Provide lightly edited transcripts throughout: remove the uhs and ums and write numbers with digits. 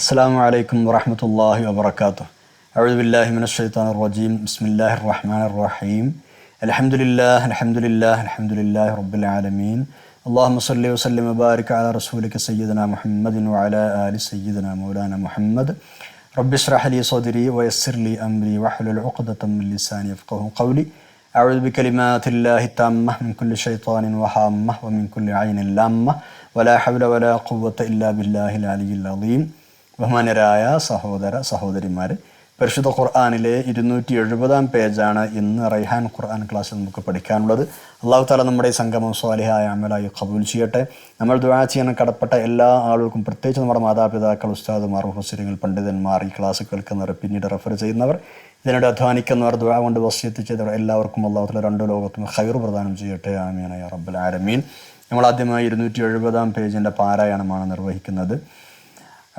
السلام عليكم ورحمة الله وبركاته. أعوذ بالله من الشيطان الرجيم. بسم الله الرحمن الرحيم. الحمد لله رب العالمين. اللهم صل وسلم وبارك على رسولك سيدنا محمد وعلى آل سيدنا مولانا محمد. رب اشرح لي صدري ويسر لي أمري واحلل عقدة من لساني يفقهوا قولي. أعوذ بكلمات الله التامة من كل شيطان وهامة ومن كل عين لامة ولا حول ولا قوة إلا بالله العلي العظيم. ബഹുമാന്യരായ സഹോദരിമാർ, പരിശുദ്ധ ഖുർആനിലെ 270 പേജാണ് ഇന്ന് റൈഹാൻ ഖുർആൻ ക്ലാസ്സിൽ നമുക്ക് പഠിക്കാനുള്ളത്. അള്ളാഹു തആല നമ്മുടെ ഈ സംഗമം സ്വാലിഹായ അമലായി ഖബൂൽ ചെയ്യട്ടെ. നമ്മൾ ദുആ ചെയ്യാൻ കടപ്പെട്ട എല്ലാ ആളുകൾക്കും, പ്രത്യേകിച്ച് നമ്മുടെ മാതാപിതാക്കൾ, ഉസ്താദുമാർ, മുഫസ്സിറുകൾ, പണ്ഡിതന്മാർ, ഈ ക്ലാസ് കേൾക്കുന്നവർ, പിന്നീട് റെഫർ ചെയ്യുന്നവർ, ഇതിനോട് അധ്വാനിക്കുന്നവർ, ദുആ കൊണ്ട് വസിയത്ത് ചെയ്തവർ എല്ലാവർക്കും അള്ളാഹു തആല രണ്ട് ലോകത്തും ഖൈർ പ്രദാനം ചെയ്യട്ടെ. ആമീൻ യാ റബ്ബൽ ആലമീൻ. നമ്മൾ ആദ്യമായി 270 പേജിൻ്റെ പാരായണമാണ് നിർവഹിക്കുന്നത്.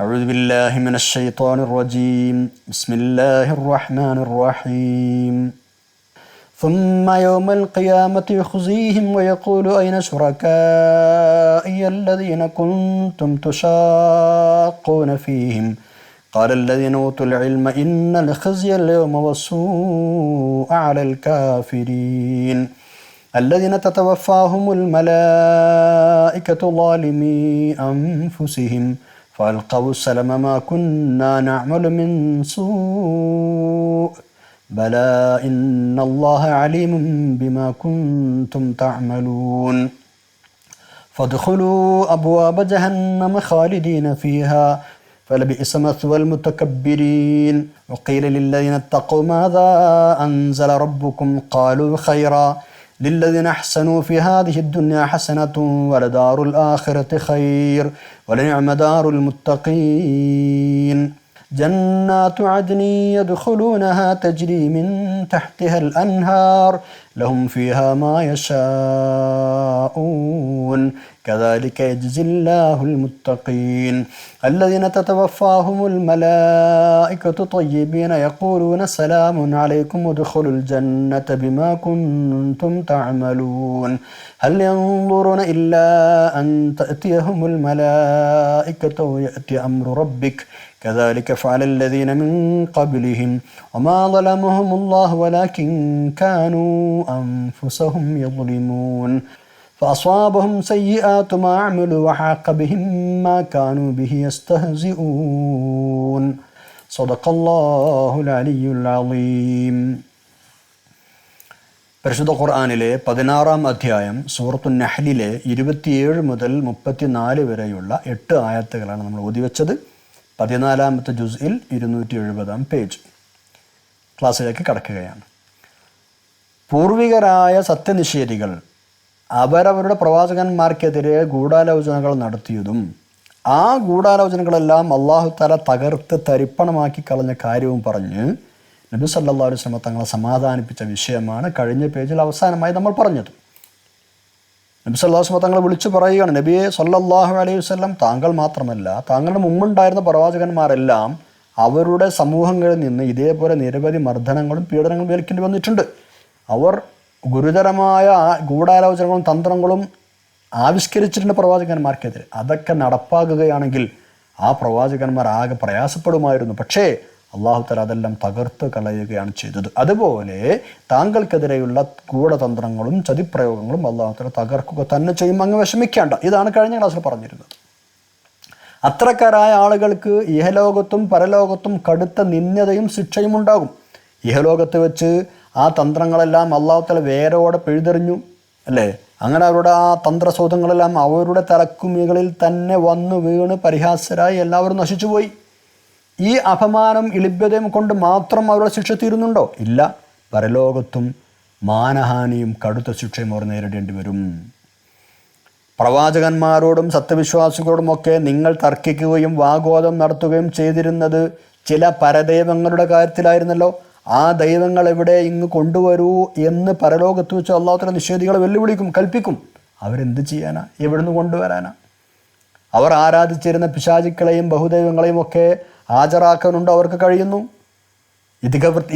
أعوذ بالله من الشيطان الرجيم. بسم الله الرحمن الرحيم. ثم يوم القيامة يخزيهم ويقول أين شركائي الذين كنتم تشاقون فيهم قال الذين أوتوا العلم إن الخزي اليوم والسوء على الكافرين الذين تتوفاهم الملائكة ظالمي أنفسهم فألقوا السلم ما كنا نعمل من سوء بلى إن الله عليم بما كنتم تعملون فادخلوا أبواب جهنم خالدين فيها فلبئس مثوى المتكبرين وقيل للذين اتقوا ماذا أنزل ربكم قالوا خيرا للذين أحسنوا في هذه الدنيا حسنة ولدار الآخرة خير ولنعم دار المتقين جنات عدن يدخلونها تجري من تحتها الأنهار لهم فيها ما يشاءون كذلك يجزي الله المتقين الذين تتوفاهم الملائكة طيبين يقولون سلام عليكم ادخلوا الجنة بما كنتم تعملون هل ينظرون إلا أن تأتيهم الملائكة ويأتي أمر ربك كذلك فعل الذين من قبلهم وما ظلمهم الله ولكن كانوا أنفسهم يظلمون فأصابهم سيئات ما عملوا وحاق بهم ما كانوا به يستهزئون صدق الله العلي العظيم. പരിശുദ്ധ ഖുർആനിലെ 16-ാം അധ്യായം സൂറത്തുൻ നഹ്ലിലെ 27 മുതൽ 34 വരെയുള്ള 8 ആയത്തുകളാണ് നമ്മൾ ഓതിവെച്ചത്. 14-ാമത്തെ ജുസ്ഇൽ 270-ാം പേജ്. ക്ലാസ്സിലേക്ക് കടക്കുകയാണ്. പൂർവികരായ സത്യനിഷേധികൾ അവരവരുടെ പ്രവാചകന്മാർക്കെതിരെ ഗൂഢാലോചനകൾ നടത്തിയതും ആ ഗൂഢാലോചനകളെല്ലാം അല്ലാഹു തആല തകർത്ത് തരിപ്പണമാക്കി കളഞ്ഞ കാര്യവും പറഞ്ഞ് നബി സല്ലല്ലാഹു അലൈഹി വസല്ലം തങ്ങളെ സമാധാനിപ്പിച്ച വിഷയമാണ് കഴിഞ്ഞ പേജിൽ അവസാനമായി നമ്മൾ പറഞ്ഞത്. നബി സല്ലല്ലാഹു അലൈഹി വസല്ലം തങ്ങളെ വിളിച്ചു പറയുകയാണ്, നബിയെ സല്ലല്ലാഹു അലൈഹി വസല്ലം, താങ്കൾ മാത്രമല്ല താങ്കളുടെ മുമ്പുണ്ടായിരുന്ന പ്രവാചകന്മാരെല്ലാം അവരുടെ സമൂഹങ്ങളിൽ നിന്ന് ഇതേപോലെ നിരവധി മർദ്ദനങ്ങളും പീഡനങ്ങളും ഏൽക്കേണ്ടി വന്നിട്ടുണ്ട്. അവർ ഗുരുതരമായ ഗൂഢാലോചനകളും തന്ത്രങ്ങളും ആവിഷ്കരിച്ചിട്ടുണ്ട് പ്രവാചകന്മാർക്കെതിരെ. അതൊക്കെ നടപ്പാകുകയാണെങ്കിൽ ആ പ്രവാചകന്മാർ ആകെ പ്രയാസപ്പെടുമായിരുന്നു. പക്ഷേ അല്ലാഹു തആല അതെല്ലാം തകർത്ത് കളയുകയാണ് ചെയ്തത്. അതുപോലെ താങ്കൾക്കെതിരെയുള്ള ഗൂഢതന്ത്രങ്ങളും ചതിപ്രയോഗങ്ങളും അല്ലാഹു തആല തകർക്കുക തന്നെ ചെയ്യും. അങ്ങ് വിഷമിക്കേണ്ട. ഇതാണ് കഴിഞ്ഞ ക്ലാസ്സിൽ പറഞ്ഞിരുന്നത്. അത്രക്കാരായ ആളുകൾക്ക് ഇഹലോകത്തും പരലോകത്തും കടുത്ത നിന്ദ്യതയും ശിക്ഷയും ഉണ്ടാകും. ഇഹലോകത്ത് വെച്ച് ആ തന്ത്രങ്ങളെല്ലാം അല്ലാഹു തആല വേരോടെ പിഴുതെറിഞ്ഞു, അല്ലേ? അങ്ങനെ അവരുടെ ആ തന്ത്രസൗധങ്ങളെല്ലാം അവരുടെ തലക്കുമികളിൽ തന്നെ വന്നു വീണ് പരിഹാസ്യരായി എല്ലാവരും നശിച്ചുപോയി. ഈ അപമാനം ഇളിഭ്യതയും കൊണ്ട് മാത്രം അവരുടെ ശിക്ഷ തീരുന്നുണ്ടോ? ഇല്ല. പരലോകത്തും മാനഹാനിയും കടുത്ത ശിക്ഷയും അവർ നേരിടേണ്ടി വരും. പ്രവാചകന്മാരോടും സത്യവിശ്വാസികളോടുമൊക്കെ നിങ്ങൾ തർക്കിക്കുകയും വാഗ്വാദം നടത്തുകയും ചെയ്തിരുന്നത് ചില പരദൈവങ്ങളുടെ കാര്യത്തിലായിരുന്നല്ലോ. ആ ദൈവങ്ങൾ എവിടെ, ഇങ്ങ് കൊണ്ടുവരൂ എന്ന് പരലോകത്ത് വെച്ച് അല്ലാഹു തആല നിഷേധികളെ വെല്ലുവിളിക്കും, കൽപ്പിക്കും. അവരെന്ത് ചെയ്യാനാ? എവിടുന്ന് കൊണ്ടുവരാനാ? അവർ ആരാധിച്ചിരുന്ന പിശാചുക്കളെയും ബഹുദൈവങ്ങളെയും ഒക്കെ ഹാജരാക്കാനുണ്ട് അവർക്ക് കഴിയുന്നു.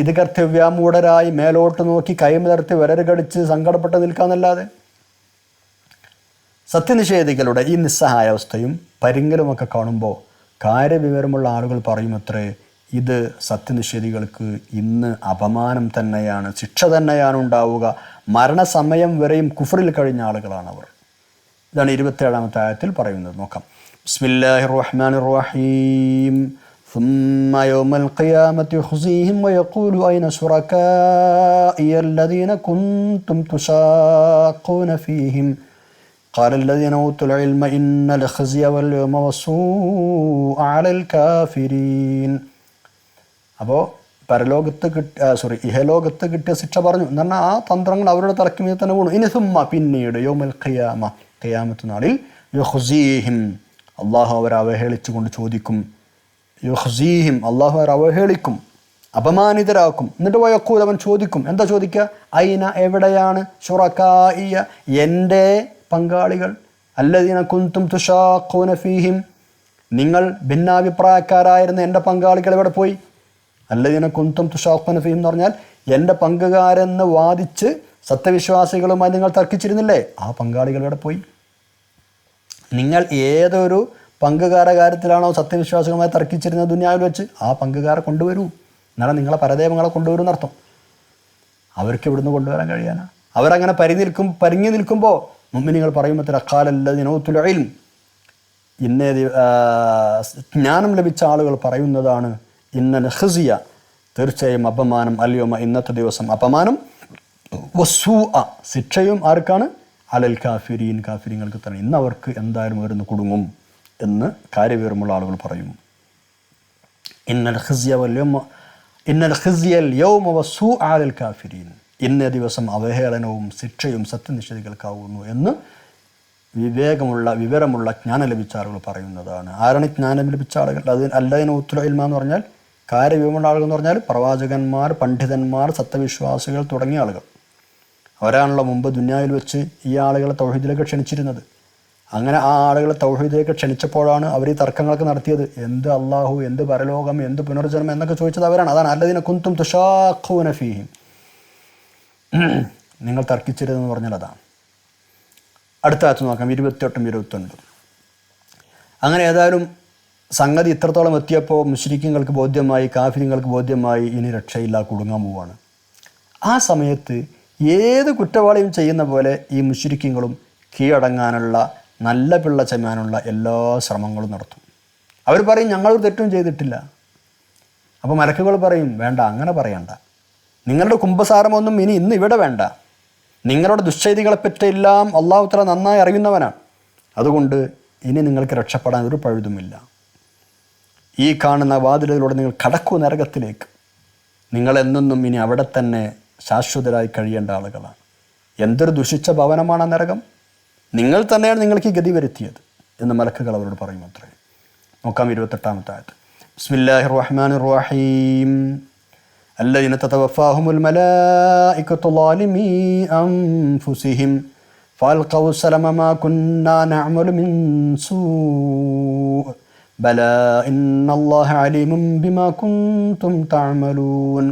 ഇത് കർത്തവ്യാമൂഢരായി മേലോട്ട് നോക്കി കൈമലർത്തി വിരലുകടിച്ച് സങ്കടപ്പെട്ട് നിൽക്കാന്നല്ലാതെ. സത്യനിഷേധികളുടെ ഈ നിസ്സഹായാവസ്ഥയും പരിങ്ങലുമൊക്കെ കാണുമ്പോൾ കാര്യവിവരമുള്ള ആളുകൾ പറയുമത്രേ, ഇത് സത്യനിഷേധികൾക്ക് ഇന്ന് അപമാനം തന്നെയാണ്, ശിക്ഷ തന്നെയാണ് ഉണ്ടാവുക. മരണസമയം വരെയും കുഫറിൽ കഴിഞ്ഞ ആളുകളാണവർ. ഇതാണ് 27-ാമത്തെ ആയത്തിൽ പറയുന്നത്. നോക്കാം. ബിസ്മില്ലാഹിർ റഹ്മാനിർ റഹീം. ثم يوم القيامة يخزيهم ويقول أين شركائي الذين كنتم تشاقون فيهم قال الذين أوتوا العلم إن الخزي واليوم والسوء على الكافرين. അപ്പോൾ ഇഹലോകത്ത് കിട്ടിയ ശിക്ഷ പറഞ്ഞു എന്ന് പറഞ്ഞാൽ ആ തന്ത്രങ്ങൾ അവരുടെ തലയ്ക്ക് മീതെ തന്നെ വീണു. ഇനി സുമ്മ പിന്നീട് യൗമൽ ഖിയാമ, ഖിയാമത്ത് നാളിൽ യുഖ്സീഹിം, അള്ളാഹു അവരെ അവഹേളിച്ചു കൊണ്ട് ചോദിക്കും. യുഖ്സീഹിം, അള്ളാഹു അവരെ അവഹേളിക്കും, അപമാനിതരാക്കും. എന്നിട്ട് വയഖൂൽ, അവൻ ചോദിക്കും. എന്താ ചോദിക്കുക? ഐന, എവിടെയാണ്, ശുറകാഇയ, എൻ്റെ പങ്കാളികൾ, അല്ലദീന കുന്തും തുശാഖൂന ഫീഹിം, നിങ്ങൾ ഭിന്നാഭിപ്രായക്കാരായിരുന്ന എൻ്റെ പങ്കാളികൾ എവിടെ പോയി? അല്ലദീന കുന്തും തുശാഖൂന ഫീഹിം എന്ന് പറഞ്ഞാൽ എൻ്റെ പങ്കുകാരെന്ന് വാദിച്ച് സത്യവിശ്വാസികളുമായി നിങ്ങൾ തർക്കിച്ചിരുന്നില്ലേ, ആ പങ്കാളികൾ എവിടെ പോയി? നിങ്ങൾ ഏതൊരു പങ്കുകാര കാര്യത്തിലാണോ സത്യവിശ്വാസികളുമായി തർക്കിച്ചിരുന്നത് ദുനിയാവിൽ വെച്ച്, ആ പങ്കുകാരെ കൊണ്ടുവരൂ, എന്നാലും നിങ്ങളെ പരദേവങ്ങളെ കൊണ്ടുവരൂ എന്നർത്ഥം. അവർക്ക് ഇവിടുന്ന് കൊണ്ടുവരാൻ കഴിയാനാ? അവരങ്ങനെ പരിങ്ങി നിൽക്കുമ്പോൾ മുഅ്മിനീങ്ങൾ പറയുമ്പോൾ അഖാലല്ലദീന ഊതുൽ ഇൽം, ഇന്നേ ജ്ഞാനം ലഭിച്ച ആളുകൾ പറയുന്നതാണ്, ഇന്നൽ ഖിസിയ, തീർച്ചയായും അപമാനം, അൽയൗമ, ഇന്നത്തെ ദിവസം അപമാനം, വസ്സൂഅ, ശിക്ഷയും ആർക്കാണ്? അലൽ കാഫിരീൻ, കാഫിരീങ്ങൾക്ക് തന്നെ. ഇന്ന് അവർക്ക് എന്തായാലും അവരൊന്ന് കുടുങ്ങും എന്ന് കാര്യവിവരമുള്ള ആളുകൾ പറയും. ഇന്നൽ ഖിസിയൽ യൗമ വസ്സൂഅ അലൽ കാഫിരീൻ, ഇന്നേ ദിവസം അവഹേളനവും ശിക്ഷയും സത്യനിഷേധികൾക്കാവുന്നു എന്ന് വിവരമുള്ള ജ്ഞാനം ലഭിച്ച ആളുകൾ പറയുന്നതാണ്. ആരാണ് ജ്ഞാനം ലഭിച്ച ആളുകൾ? അത് അല്ലദീന ഊതുൽ ഇൽമ എന്ന് പറഞ്ഞാൽ, കാര്യവിവരമുള്ള ആളുകൾ എന്ന് പറഞ്ഞാൽ പ്രവാചകന്മാർ, പണ്ഡിതന്മാർ, സത്യവിശ്വാസികൾ തുടങ്ങിയ ആളുകൾ. അവരാണല്ലോ മുമ്പ് ദുനിയാവിൽ വെച്ച് ഈ ആളുകളെ തൗഹീദിലേക്ക് ക്ഷണിച്ചിരുന്നത്. അങ്ങനെ ആ ആളുകളെ തൗഹീദിലേക്ക് ക്ഷണിച്ചപ്പോഴാണ് അവർ ഈ തർക്കങ്ങളൊക്കെ നടത്തിയത്. എന്ത് അള്ളാഹു, എന്ത് പരലോകം, എന്ത് പുനർജന്മം എന്നൊക്കെ ചോദിച്ചത് അവരാണ്. അതാണ് അല്ലദീന കുന്തും തുശാഖൂന ഫീഹിം, നിങ്ങൾ തർക്കിച്ചിരുതെന്ന് പറഞ്ഞാൽ അതാണ്. അടുത്ത ആഴ്ച നോക്കാം, 28ഉം 29. അങ്ങനെ ഏതായാലും സംഗതി ഇത്രത്തോളം എത്തിയപ്പോൾ മുശ്രിക്കീങ്ങൾക്ക് ബോധ്യമായി, കാഫിര്യങ്ങൾക്ക് ബോധ്യമായി, ഇനി രക്ഷയില്ല, കുടുങ്ങാൻ പോവാണ്. ആ സമയത്ത് ഏത് കുറ്റവാളിയും ചെയ്യുന്ന പോലെ ഈ മുശ്രിക്കീങ്ങളും കീഴടങ്ങാനുള്ള, നല്ല പിള്ള ചമാനുള്ള എല്ലാ ശ്രമങ്ങളും നടത്തും. അവർ പറയും ഞങ്ങളൊരു തെറ്റും ചെയ്തിട്ടില്ല. അപ്പോൾ മലക്കുകൾ പറയും വേണ്ട, അങ്ങനെ പറയണ്ട, നിങ്ങളുടെ കുംഭസാരമൊന്നും ഇന്ന് ഇവിടെ വേണ്ട, നിങ്ങളുടെ ദുശ്ചെയ്തികളെപ്പറ്റിയെല്ലാം അള്ളാഹു തആല നന്നായി അറിയുന്നവനാണ്, അതുകൊണ്ട് ഇനി നിങ്ങൾക്ക് രക്ഷപ്പെടാൻ ഒരു പഴുതുമില്ല. ഈ കാണുന്ന വാതിലുകളിലൂടെ നിങ്ങൾ കടക്കൂ നരകത്തിലേക്ക്, നിങ്ങളെന്നും ഇനി അവിടെ തന്നെ ശാശ്വതരായി കഴിയേണ്ട ആളുകളാണ്. എന്തൊരു ദുഷിച്ച ഭവനമാണ് നരകം, നിങ്ങൾ തന്നെയാണ് നിങ്ങൾക്ക് ഈ ഗതി വരുത്തിയത് എന്ന് മലക്കുകൾ അവരോട് പറയും അത്രേ. നോക്കാം 28-ാമത്തെ ആയത്ത്. ബിസ്മില്ലാഹിർ റഹ്മാനിർ റഹീം. الذين تتوفاهم الملائكة ظالمي أنفسهم فألقوا السلم ما كنا نعمل من سوء بلى إن الله عليم بما كنتم تعملون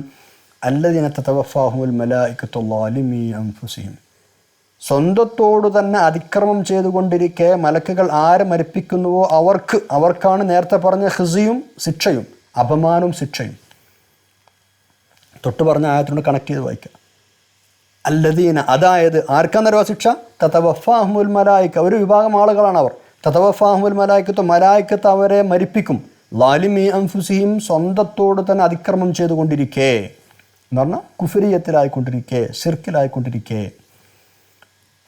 الذين تتوفاهم الملائكة ظالمي أنفسهم. സ്വന്തത്തോടു തന്നെ അതിക്രമം ചെയ്തുകൊണ്ടിരിക്കെ മലക്കുകൾ ആരെ മരിപ്പിക്കുന്നുവോ അവർക്കാണ് നേരത്തെ പറഞ്ഞ ഖിസിയും ശിക്ഷയും, അപമാനവും ശിക്ഷയും. തൊട്ട് പറഞ്ഞ ആയത്തിനോട് കണക്ട് ചെയ്ത് വായിക്കാം. അല്ലദീന, അതായത് ആർക്കാന്നറിയോ ശിക്ഷ? തതവഫാഹുൽ മലായിക, ഒരു വിഭാഗം ആളുകളാണ് അവർ. തതവഫാഹുൽ മലായികത്ത്, മലായികത്ത് അവരെ മരിപ്പിക്കും. ളാലിമി അൻഫുസിഹിം, സ്വന്തത്തോട് തന്നെ അതിക്രമം ചെയ്തുകൊണ്ടിരിക്കേ എന്ന് പറഞ്ഞാൽ കുഫ്രിയത്തിലായിക്കൊണ്ടിരിക്കേ, ശിർക്കിലായിക്കൊണ്ടിരിക്കേ.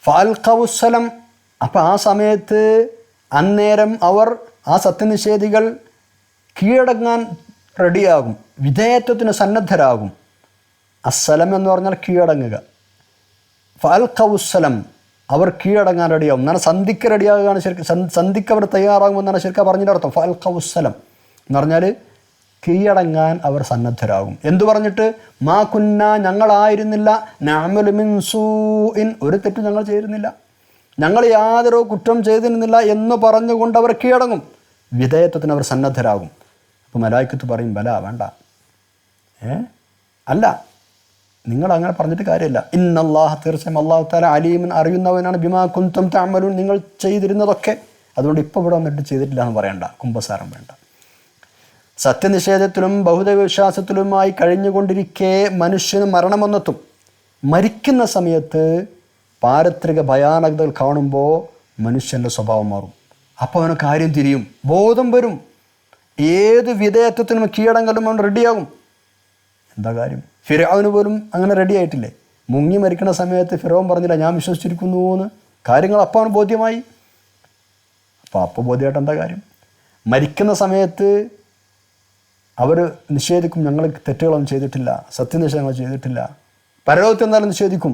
ഫഅൽഖൗസ്സലം, അപ്പം ആ സമയത്ത് അന്നേരം അവർ, ആ സത്യനിഷേധികൾ കീഴടങ്ങാൻ റെഡിയാകും, വിധേയത്വത്തിന് സന്നദ്ധരാകും. അസ്സലം എന്ന് പറഞ്ഞാൽ കീഴടങ്ങുക. ഫഅൽഖൗസ്സലം, അവർ കീഴടങ്ങാൻ റെഡിയാകും എന്നാണ്, സന്ധിക്ക് റെഡിയാകുകയാണ് ശരിക്കും, സന്ധിക്ക് അവർ തയ്യാറാകുമെന്നാണ് ശരിക്കും പറഞ്ഞതിൻ്റെ അർത്ഥം. ഫഅൽഖൗസ്സലം എന്ന് പറഞ്ഞാൽ കീഴടങ്ങാൻ അവർ സന്നദ്ധരാകും. എന്തു പറഞ്ഞിട്ട്? മാ കുന്ന, ഞങ്ങളായിരുന്നില്ല, നഅമലു മിൻ സൂഇൻ, ഒരു തെറ്റും ഞങ്ങൾ ചെയ്തിരുന്നില്ല, ഞങ്ങൾ യാതൊരു കുറ്റം ചെയ്തിരുന്നില്ല എന്ന് പറഞ്ഞുകൊണ്ട് അവർ കീഴടങ്ങും, വിധേയത്വത്തിന് അവർ സന്നദ്ധരാകും. അപ്പോൾ മലായിക്കത്ത് പറയും ബല, വേണ്ട, അല്ല, നിങ്ങൾ അങ്ങനെ പറഞ്ഞിട്ട് കാര്യമില്ല. ഇന്നല്ലാഹ, തീർച്ചയായും അല്ലാഹു തആല അലീമുൻ, അറിയുന്നവനാണ്, ബിമാ കുൻതും തഅമലൂൻ, നിങ്ങൾ ചെയ്തിരുന്നതൊക്കെ, അതുകൊണ്ട് ഇപ്പോൾ ഇവിടെ വന്നിട്ട് ചെയ്തിട്ടില്ല എന്ന് പറയണ്ട, കുംഭസാരം വേണ്ട. സത്യനിഷേധത്തിലും ബഹുദൈവ വിശ്വാസത്തിലുമായി കഴിഞ്ഞുകൊണ്ടിരിക്കെ മനുഷ്യന് മരണം വന്നെത്തും. മരിക്കുന്ന സമയത്ത് പാരത്രിക ഭയാനകതകൾ കാണുമ്പോൾ മനുഷ്യൻ്റെ സ്വഭാവം മാറും. അപ്പോൾ അവന് കാര്യം തിരിയും, ബോധം വരും, ഏത് വിധേയത്വത്തിനും കീഴടങ്ങലും അവൻ റെഡിയാകും. എന്താ കാര്യം? ഫിർഔന് പോലും അങ്ങനെ റെഡി ആയിട്ടില്ലേ? മുങ്ങി മരിക്കുന്ന സമയത്ത് ഫിർഔൻ പറഞ്ഞില്ല ഞാൻ വിശ്വസിച്ചിരിക്കുന്നു എന്ന്. കാര്യങ്ങൾ അപ്പോൾ അവന് ബോധ്യമായി. അപ്പോൾ ബോധ്യമായിട്ട് എന്താ കാര്യം? മരിക്കുന്ന സമയത്ത് അവർ നിഷേധിക്കും, ഞങ്ങൾ തെറ്റുകളൊന്നും ചെയ്തിട്ടില്ല, സത്യനിഷേധങ്ങൾ ചെയ്തിട്ടില്ല. പരലോകത്ത് എന്തായാലും നിഷേധിക്കും,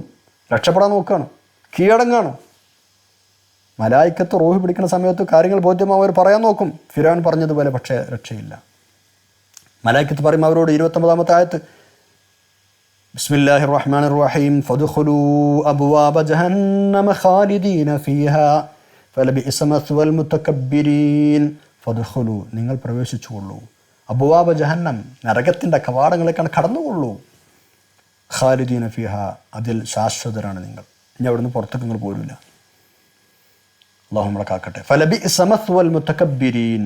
രക്ഷപ്പെടാൻ നോക്കുകയാണ്, കീഴടങ്ങാണ്. മലായിക്കത്ത് റൂഹ് പിടിക്കുന്ന സമയത്ത് കാര്യങ്ങൾ ബോധ്യമാവും, അവർ പറയാൻ നോക്കും ഫിർഔൻ പറഞ്ഞതുപോലെ, പക്ഷേ രക്ഷയില്ല. മലായിക്കത്ത് പറയും അവരോട് 29-ാമത്തെ ആയത്ത്, ബിസ്മില്ലാഹിർ റഹ്മാനിർ റഹീം ഫദ്ഖുലൂ അബ്വാബ ജഹന്നമ ഖാലിദീന ഫീഹാ ഫലബിഇസ മസ്വൽ മുതകബ്ബിരീൻ. ഫദ്ഖുലൂ, നിങ്ങൾ പ്രവേശിച്ചുകൊള്ളൂ, അബ്വാബ ജഹന്നം, നരകത്തിൻ്റെ കവാടങ്ങളിലേക്കാണ് കടന്നുകൊള്ളൂ. ഖാലിദീന ഫീഹാ, അതിൽ ശാശ്വതരാണ് നിങ്ങൾ, ഇനി അവിടുന്ന് പുറത്തേക്ക് നിങ്ങൾ പോരില്ല. അല്ലാഹു നമ്മളെ കാക്കട്ടെ. ഫലബിഇസ മസ്വൽ മുതകബ്ബിരീൻ,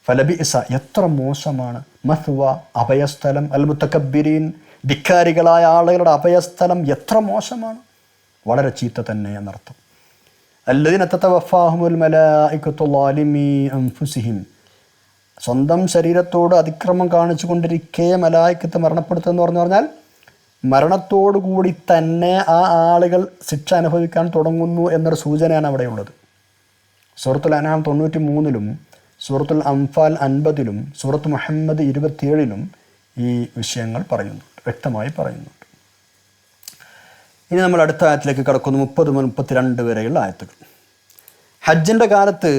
ഫലബിഇസ, എത്ര മോശമാണ്, മസ്വ, അഭയസ്ഥലം, അൽ മുതകബ്ബിരീൻ, ധിക്കാരികളായ ആളുകളുടെ അഭയസ്ഥലം എത്ര മോശമാണ്, വളരെ ചീത്ത തന്നെ എന്നർത്ഥം. അല്ലദീന തതവഫാഹുമുൽ മലായികത്തു ളാലിമീ അൻഫുസിഹിം, സ്വന്തം ശരീരത്തോട് അതിക്രമം കാണിച്ചു കൊണ്ടിരിക്കെ മലായിക്കത്ത് മരണപ്പെടുത്തുമെന്ന് പറഞ്ഞാൽ മരണത്തോടു കൂടി തന്നെ ആ ആളുകൾ ശിക്ഷ അനുഭവിക്കാൻ തുടങ്ങുന്നു എന്നൊരു സൂചനയാണ് അവിടെയുള്ളത്. സൂറത്തുൽ അൻആം 93-ലും സൂറത്തുൽ അംഫാൽ 50-ലും സൂറത്ത് മുഹമ്മദ് 27-ലും ഈ വിഷയങ്ങൾ പറയുന്നുണ്ട്, വ്യക്തമായി പറയുന്നുണ്ട്. ഇനി നമ്മൾ അടുത്ത ആയത്തിലേക്ക് കടക്കുന്നു, 30 മുതൽ 32 വരെയുള്ള ആയത്തുകൾ. ഹജ്ജിൻ്റെ കാലത്ത്,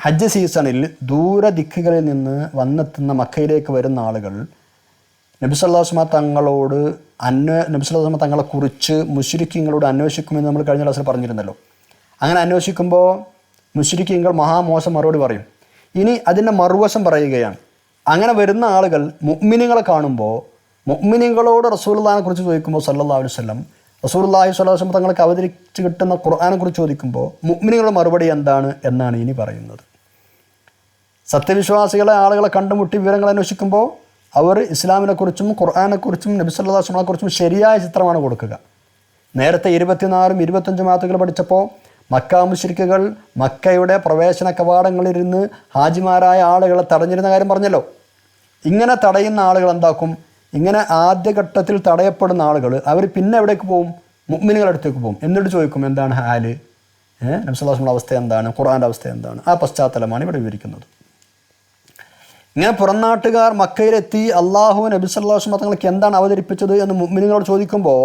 ഹജ്ജ് സീസണിൽ ദൂരദിക്കുകളിൽ നിന്ന് വന്നെത്തുന്ന മക്കയിലേക്ക് വരുന്ന ആളുകൾ നബി സല്ലല്ലാഹു അലൈഹി വസല്ലം തങ്ങളോട് നബി സല്ലല്ലാഹു അലൈഹി വസല്ലം തങ്ങളെക്കുറിച്ച് മുശ്രിക്കീങ്ങളോട് അന്വേഷിക്കുമെന്ന് നമ്മൾ കഴിഞ്ഞ ക്ലാസ്സിൽ പറഞ്ഞിരുന്നല്ലോ. അങ്ങനെ അന്വേഷിക്കുമ്പോൾ മുശ്രിക്കീങ്ങൾ മഹാമോശം മറുപടി പറയും. ഇനി അതിൻ്റെ മറുവശം പറയുകയാണ്. അങ്ങനെ വരുന്ന ആളുകൾ മുഅ്മിനീങ്ങളെ കാണുമ്പോൾ മുഅ്മിനീങ്ങളോട് റസൂലുള്ളാഹിനെ കുറിച്ച് ചോദിക്കുമ്പോൾ സല്ലല്ലാഹു അലൈഹി വസല്ലം റസൂലുള്ളാഹി സ്വല്ലല്ലാഹു അലൈഹി വസല്ലം തങ്ങൾക്ക് അവതരിച്ച് കിട്ടുന്ന ഖുർആനെ കുറിച്ച് ചോദിക്കുമ്പോൾ മുഅ്മിനീങ്ങളുടെ മറുപടി എന്താണ് എന്നാണ് ഇനി പറയുന്നത്. സത്യവിശ്വാസികളെ ആളുകളെ കണ്ടുമുട്ടി വിവരങ്ങൾ അന്വേഷിക്കുമ്പോൾ അവർ ഇസ്ലാമിനെക്കുറിച്ചും ഖുർആനെക്കുറിച്ചും നബി സല്ലല്ലാഹു അലൈഹി വസല്ലമയെക്കുറിച്ചും ശരിയായ ചിത്രമാണ് കൊടുക്കുക. നേരത്തെ 24-ഉം 25 ആയത്തുകൾ പഠിച്ചപ്പോൾ മക്ക മുശ്രിക്കുകൾ മക്കയുടെ പ്രവേശന കവാടങ്ങളിലിരുന്ന് ഹാജിമാരായ ആളുകളെ തടഞ്ഞിരുന്ന കാര്യം പറഞ്ഞല്ലോ. ഇങ്ങനെ തടയുന്ന ആളുകൾ എന്താക്കും? ഇങ്ങനെ ആദ്യഘട്ടത്തിൽ തടയപ്പെടുന്ന ആളുകൾ അവർ പിന്നെ എവിടേക്ക് പോകും? മുഅ്മിനീങ്ങളുടെ അടുത്തേക്ക് പോകും. എന്നിട്ട് ചോദിക്കും എന്താണ് ഹാല്, നബി സല്ലല്ലാഹു അലൈഹി വസല്ലം അവസ്ഥ എന്താണ്, ഖുർആൻ്റെ അവസ്ഥ എന്താണ്? ആ പശ്ചാത്തലമാണ് ഇവിടെ വിവരിക്കുന്നത്. ഇങ്ങനെ പുറംനാട്ടുകാർ മക്കയിലെത്തി അള്ളാഹു നബി സല്ലല്ലാഹു അലൈഹി വസല്ലം തങ്ങൾക്ക് എന്താണ് അവതരിപ്പിച്ചത് എന്ന് മുഅ്മിനീങ്ങളോട് ചോദിക്കുമ്പോൾ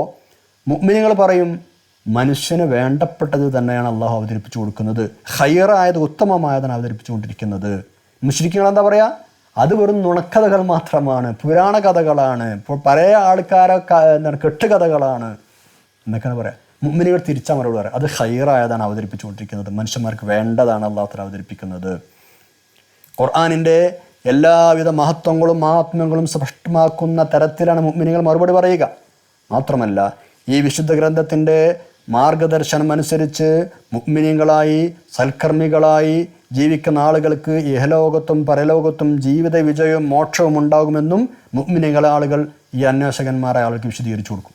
മുഅ്മിനീങ്ങൾ പറയും മനുഷ്യന് വേണ്ടപ്പെട്ടത് തന്നെയാണ് അള്ളാഹു അവതരിപ്പിച്ചു കൊടുക്കുന്നത്, ഖൈറായത് ഉത്തമമായതാണ് അവതരിപ്പിച്ചുകൊണ്ടിരിക്കുന്നത്. മുശ്രിക്കുകൾ എന്താ പറയുക? അത് വെറും നുണക്കഥകൾ മാത്രമാണ്, പുരാണ കഥകളാണ്, പഴയ ആൾക്കാരെ കെട്ടുകഥകളാണ് എന്നൊക്കെയാണ് പറയാം. മുഅ്മിനീങ്ങൾ തിരിച്ചാൽ മറുപടി പറയാം അത് ഖൈറായതാണ് അവതരിപ്പിച്ചുകൊണ്ടിരിക്കുന്നത്, മനുഷ്യന്മാർക്ക് വേണ്ടതാണ് അള്ളാഹു തആല അവതരിപ്പിക്കുന്നത്. ഖുർആനിൻ്റെ എല്ലാവിധ മഹത്വങ്ങളും മഹാത്മ്യങ്ങളും സ്പഷ്ടമാക്കുന്ന തരത്തിലാണ് മുഅ്മിനീങ്ങൾ മറുപടി പറയുക. മാത്രമല്ല ഈ വിശുദ്ധ ഗ്രന്ഥത്തിൻ്റെ മാർഗദർശനം അനുസരിച്ച് മുഅ്മിനീങ്ങളായി സൽക്കർമ്മികളായി ജീവിക്കുന്ന ആളുകൾക്ക് ഇഹലോകത്തും പരലോകത്തും ജീവിത വിജയവും മോക്ഷവും ഉണ്ടാകുമെന്നും മുഅ്മിനീങ്ങളെ ആളുകൾ ഈ അന്വേഷകന്മാരായ ആളുകൾക്ക് വിശദീകരിച്ചു കൊടുക്കും.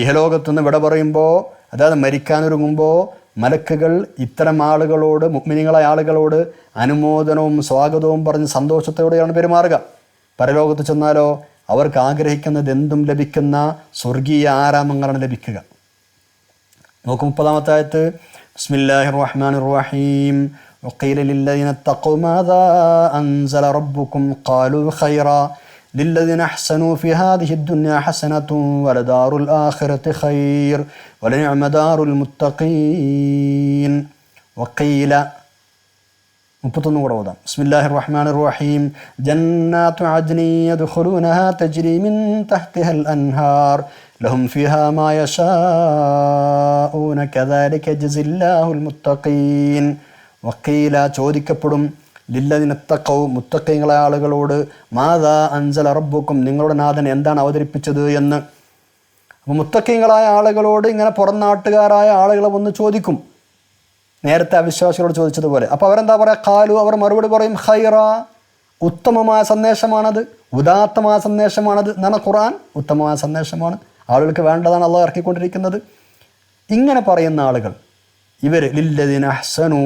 ഇഹലോകത്തുനിന്ന് വിട പറയുമ്പോൾ, അതായത് മരിക്കാനൊരുങ്ങുമ്പോൾ മലക്കുകൾ ഇത്തരം ആളുകളോട്, മുഅ്മിനീങ്ങളായ ആളുകളോട് അനുമോദനവും സ്വാഗതവും പറഞ്ഞ് സന്തോഷത്തോടെയാണ് പെരുമാറുക. പരലോകത്ത് ചെന്നാലോ അവർക്ക് ആഗ്രഹിക്കുന്നത് എന്തും ലഭിക്കുന്ന സ്വർഗീയ ആരാമങ്ങളാണ് ലഭിക്കുക. നോക്കൂ 30-ാമത്തെ ആയത്ത്, ബിസ്മില്ലാഹിർ റഹ്മാനിർ റഹീം വഖീല ലില്ലദീന തഖൂ മാദാ അൻസല റബ്ബുക്കും ഖാലൂ ഖൈറാ ലില്ലദീന അഹ്സനൂ ഫീ ഹാദിഹി ദുനിയ ഹസനത്തുൻ വലദാറുൽ ആഖിറതി ഖൈർ വലനിഅമ ദാറുൽ മുത്തഖീൻ. വഖീല 31 കൂടെ ഓതാം. ബിസ്മില്ലാഹിർ റഹ്മാനിർ റഹീം ജന്നാത്തു അദ്നി യദ്ഖുലൂനഹാ തജ്രി മിൻ തഹ്തിഹൽ അൻഹാർ ലഹും ഫീഹാ മാ യശാഊന കദാലിക യജ്സില്ലാഹുൽ മുത്തഖീൻ. വഖീല ചോദിക്കപ്പെടും ലില്ലദീന തഖൗ മുത്തഖീങ്ങളായ ആളുകളോട് മാദാ അൻസല റബ്ബുക്കും നിങ്ങളുടെ നാഥൻ എന്താണ് അവതരിപ്പിച്ചത് എന്ന്. അപ്പോൾ മുത്തഖീങ്ങളായ ആളുകളോട് ഇങ്ങനെ പുറം നാട്ടുകാരായ ആളുകളെ വന്ന് ചോദിക്കും, നേരത്തെ അവിശ്വാസികളോട് ചോദിച്ചതുപോലെ. അപ്പോൾ അവരെന്താ പറയുക? ഖാലു, അവർ മറുപടി പറയും ഖൈറ, ഉത്തമമായ സന്ദേശമാണത്, ഉദാത്തമായ സന്ദേശമാണത് എന്നാണ് ഖുർആൻ. ഉത്തമമായ സന്ദേശമാണ്, ആളുകൾക്ക് വേണ്ടതാണ് അള്ളാഹ് ഇറക്കിക്കൊണ്ടിരിക്കുന്നത്. ഇങ്ങനെ പറയുന്ന ആളുകൾ ഇവർ ലില്ലദീന അഹ്സനൂ,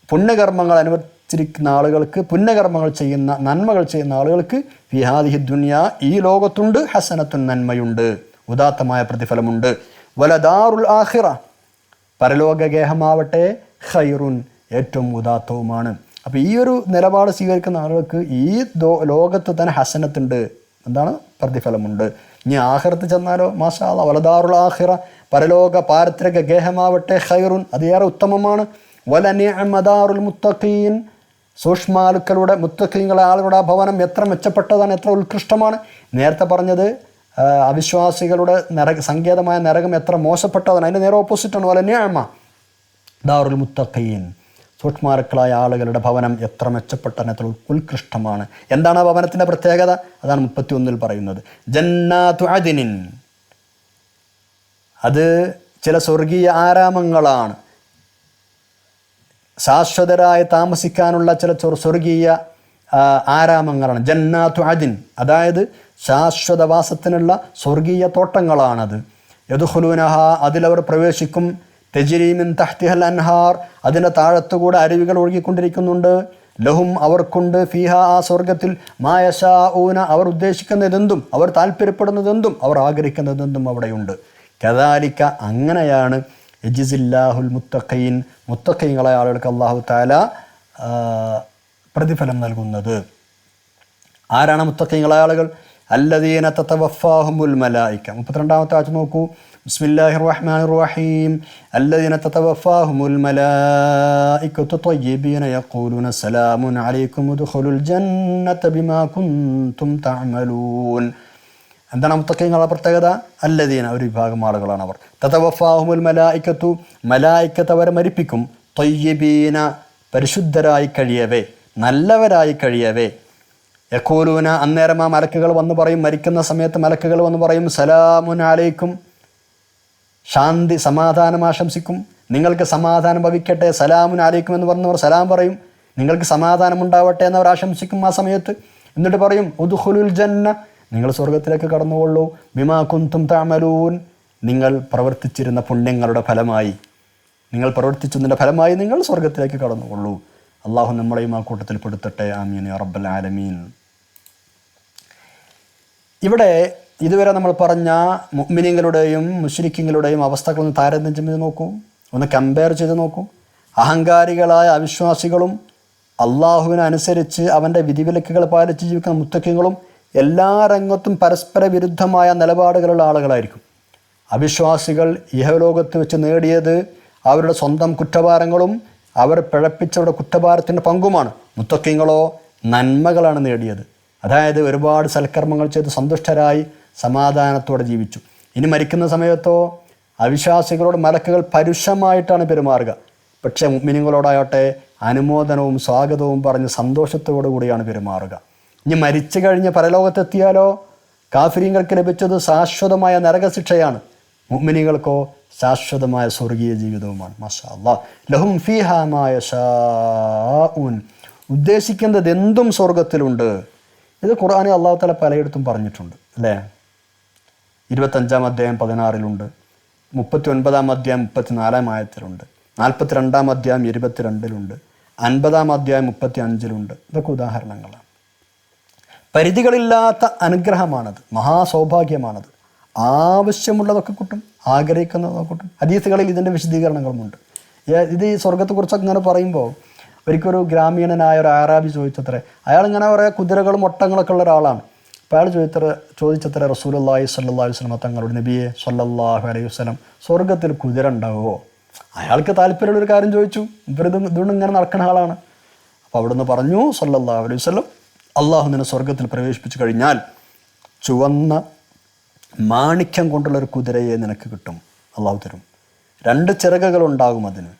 പുണ്യകർമ്മങ്ങൾ അനുവർത്തിച്ചിരിക്കുന്ന ആളുകൾക്ക്, പുണ്യകർമ്മങ്ങൾ ചെയ്യുന്ന നന്മകൾ ചെയ്യുന്ന ആളുകൾക്ക് ഫി ഹാദിഹി ദുനിയ, ഈ ലോകത്തുണ്ട്, ഹസനത്തുൻ, നന്മയുണ്ട്, ഉദാത്തമായ പ്രതിഫലമുണ്ട്. വലദാറുൽ ആഖിറ, പരലോക ഗേഹമാവട്ടെ ഖൈറുൻ, ഏറ്റവും ഉദാത്തവുമാണ്. അപ്പോൾ ഈ ഒരു നിലപാട് സ്വീകരിക്കുന്ന ആളുകൾക്ക് ഈ ലോകത്ത് തന്നെ ഹസനത്തുണ്ട്, എന്താണ്, പ്രതിഫലമുണ്ട്. ഇനി ആഖിറത്ത് ചെന്നാലോ മാഷാ അല്ലാഹ്, വലദാറുൽ ആഖിറ, പരലോക പാരത്രിക ഗേഹമാവട്ടെ ഖൈറുൻ, അത് ഏറെ ഉത്തമമാണ്. വലനിഅമദാറുൽ മുത്തഖീൻ, സൂക്ഷ്മാലുക്കളുടെ മുത്തഖീങ്ങളെ ആളുകളുടെ ഭവനം എത്ര മെച്ചപ്പെട്ടതാണ്, എത്ര ഉത്കൃഷ്ടമാണ്. നേരത്തെ പറഞ്ഞത് അവിശ്വാസികളുടെ സങ്കേതമായ നരകം എത്ര മോശപ്പെട്ടതാണ്, അതിൻ്റെ നേരെ ഓപ്പോസിറ്റാണ്. വലനിഅമ ദാറുൽ മുത്തഖീൻ, സൂക്ഷ്മാലുക്കളായ ആളുകളുടെ ഭവനം എത്ര മെച്ചപ്പെട്ടതാണ്, എത്ര ഉത്കൃഷ്ടമാണ്. എന്താണ് ആ ഭവനത്തിൻ്റെ പ്രത്യേകത? അതാണ് 31 പറയുന്നത്. ജന്നാതു അദ്നിൻ, അത് ചില സ്വർഗീയ ആരാമങ്ങളാണ്, ശാശ്വതരായി താമസിക്കാനുള്ള ചില സ്വർഗീയ ആരാമങ്ങളാണ്. ജന്നാതു അദ്ൻ, അതായത് ശാശ്വതവാസത്തിനുള്ള സ്വർഗീയ തോട്ടങ്ങളാണത്. യദ്ഖുലൂനഹ, അതിലവർ പ്രവേശിക്കും. തജ്രി മിൻ തഹ്തിഹൽ അൻഹാർ, അതിൻ്റെ താഴത്തുകൂടെ അരുവികൾ ഒഴുകിക്കൊണ്ടിരിക്കുന്നുണ്ട്. ലഹും, അവർക്കുണ്ട്, ഫീഹ, ആ സ്വർഗത്തിൽ, മാ യശാഊന, അവർ ഉദ്ദേശിക്കുന്നതെന്തും, അവർ താല്പര്യപ്പെടുന്നതെന്തും, അവർ ആഗ്രഹിക്കുന്നതെന്തും അവിടെയുണ്ട്. കദാലിക, അങ്ങനെയാണ് യജ്സില്ലാഹുൽ മുത്തഖീൻ, മുത്തഖീങ്ങളായ ആളുകൾക്ക് അല്ലാഹു തആല പ്രതിഫലം നൽകുന്നത്. ആരാണ് മുത്തഖീങ്ങളായ ആളുകൾ? അല്ലദീന തതവഫാഹുമുൽ മലായിക. 32-ാമത്തെ ആയത്ത് നോക്കൂ. ബിസ്മില്ലാഹിർ റഹ്മാനിർ റഹീം. അല്ലദീന തതവഫാഹുമുൽ മലായികതു ത്വയ്യിബീന യഖൂലൂന സലാമുൻ അലൈക്കും ഉദ്ഖുലുൽ ജന്നത ബിമാ കുൻതും തഅമലൂൻ. എന്താണ് മുത്തഖീങ്ങളുടെ പ്രത്യേകത? അല്ലദീന, ഒരു വിഭാഗം ആളുകളാണ് അവർ. തതവഫാഹുമുൽ മലായികത്തു, മലായികത്ത് അവരെ മരിപ്പിക്കും. ത്വയ്യിബീന, പരിശുദ്ധരായി കഴിയവേ, നല്ലവരായി കഴിയവേ. യഖൂലൂന, അന്നേരം ആ മലക്കുകൾ വന്ന് പറയും, മരിക്കുന്ന സമയത്ത് മലക്കുകൾ വന്ന് പറയും, സലാമുൻ അലൈക്കും, ശാന്തി, സമാധാനം ആശംസിക്കും, നിങ്ങൾക്ക് സമാധാനം ഭവിക്കട്ടെ. സലാമുൻ അലൈക്കും എന്ന് പറഞ്ഞവർ സലാം പറയും, നിങ്ങൾക്ക് സമാധാനം ഉണ്ടാവട്ടെ എന്നവർ ആശംസിക്കും ആ സമയത്ത്. എന്നിട്ട് പറയും, ഉദ്ഖുലുൽ ജന്ന, നിങ്ങൾ സ്വർഗത്തിലേക്ക് കടന്നുകൊള്ളൂ. ബിമാ കുൻതും തഅമലൂൻ, നിങ്ങൾ പ്രവർത്തിച്ചിരുന്ന പുണ്യങ്ങളുടെ ഫലമായി, നിങ്ങൾ പ്രവർത്തിച്ചതിൻ്റെ ഫലമായി നിങ്ങൾ സ്വർഗത്തിലേക്ക് കടന്നുകൊള്ളൂ. അള്ളാഹു നമ്മളെയും ആ കൂട്ടത്തിൽ പെടുത്തട്ടെ. ആമീൻ യാ റബ്ബൽ ആലമീൻ. ഇവിടെ ഇതുവരെ നമ്മൾ പറഞ്ഞ മുഅ്മിനീങ്ങളുടെയും മുശ്രിക്കീങ്ങളുടെയും അവസ്ഥകളൊന്ന് താരതമ്യം ചെയ്ത് നോക്കൂ, ഒന്ന് കമ്പയർ ചെയ്ത് നോക്കൂ. അഹങ്കാരികളായ അവിശ്വാസികളും അള്ളാഹുവിനെ അനുസരിച്ച് അവൻ്റെ വിധിവിലക്കുകൾ പാലിച്ച് ജീവിക്കുന്ന മുത്തഖീങ്ങളും എല്ലാ രംഗത്തും പരസ്പര വിരുദ്ധമായ നിലപാടുകളുള്ള ആളുകളായിരിക്കും. അവിശ്വാസികൾ ഇഹലോകത്ത് വെച്ച് നേടിയത് അവരുടെ സ്വന്തം കുറ്റഭാരങ്ങളും അവർ പിഴപ്പിച്ചവരുടെ കുറ്റഭാരത്തിൻ്റെ പങ്കുമാണ്. മുത്തഖീങ്ങളോ നന്മകളാണ് നേടിയത്. അതായത് ഒരുപാട് സൽക്കർമ്മങ്ങൾ ചെയ്ത് സന്തുഷ്ടരായി സമാധാനത്തോടെ ജീവിച്ചു. ഇനി മരിക്കുന്ന സമയത്തോ അവിശ്വാസികളോട് മലക്കുകൾ പരുഷമായിട്ടാണ് പെരുമാറുക. പക്ഷേ മുഅ്മിനീങ്ങളോടാകട്ടെ അനുമോദനവും സ്വാഗതവും പറഞ്ഞ് സന്തോഷത്തോടു കൂടിയാണ് പെരുമാറുക. ഇനി മരിച്ചു കഴിഞ്ഞ് പരലോകത്തെത്തിയാലോ കാഫിരീങ്ങൾക്ക് ലഭിച്ചത് ശാശ്വതമായ നരകശിക്ഷയാണ്, മുഅ്മിനീങ്ങൾക്കോ ശാശ്വതമായ സ്വർഗീയ ജീവിതവുമാണ്. മാഷാ അല്ലാഹ്. ലഹും ഫീഹാ മാ യശാഊൻ, ഉദ്ദേശിക്കുന്നത് എന്തും സ്വർഗത്തിലുണ്ട്. ഇത് ഖുർആനിൽ അല്ലാഹു തആല പലയിടത്തും പറഞ്ഞിട്ടുണ്ട് അല്ലേ. 25-ാം അധ്യായം 16-ലുണ്ട്, 39-ാം അധ്യായം 34-ാം ആയത്തിലുണ്ട്, 42-ാം അധ്യായം 22-ലുണ്ട്, 50-ാം അധ്യായം 35-ലുണ്ട്. ഇതൊക്കെ ഉദാഹരണങ്ങളാണ്. പരിധികളില്ലാത്ത അനുഗ്രഹമാണത്, മഹാസൗഭാഗ്യമാണത്. ആവശ്യമുള്ളതൊക്കെ കിട്ടും, ആഗ്രഹിക്കുന്നതൊക്കെ കിട്ടും. ഹദീസുകളിൽ ഇതിൻ്റെ വിശദീകരണങ്ങളുമുണ്ട്. ഇത് ഈ സ്വർഗത്തെക്കുറിച്ചൊക്കെ ഇങ്ങനെ പറയുമ്പോൾ ഒരിക്കലൊരു ഗ്രാമീണനായ ഒരു ആറാബി ചോദിച്ചത്രേ, അയാളിങ്ങനെ കുറേ കുതിരകളും ഒട്ടങ്ങളൊക്കെ ഉള്ള ഒരാളാണ്. അപ്പോൾ അയാൾ ചോദിച്ചത്ര റസൂലുള്ളാഹി സ്വല്ലല്ലാഹു അലൈഹി വസല്ലം തങ്ങളോട്, നബിയെ സ്വല്ലല്ലാഹു അലൈഹി വസല്ലം, സ്വർഗത്തിൽ കുതിര ഉണ്ടാവുമോ? അയാൾക്ക് താല്പര്യമുള്ളൊരു കാര്യം ചോദിച്ചു. ഇതുകൊണ്ട് ഇങ്ങനെ നടക്കുന്ന ആളാണ്. അപ്പോൾ അവിടുന്ന് പറഞ്ഞു സ്വല്ലല്ലാഹു അലൈഹി വസല്ലം, അള്ളാഹു നിന്നെ സ്വർഗത്തിൽ പ്രവേശിപ്പിച്ചു കഴിഞ്ഞാൽ ചുവന്ന മാണിക്യം കൊണ്ടുള്ളൊരു കുതിരയെ നിനക്ക് കിട്ടും, അള്ളാഹു തരും. 2 ചിറകുകളുണ്ടാകും അതിന്.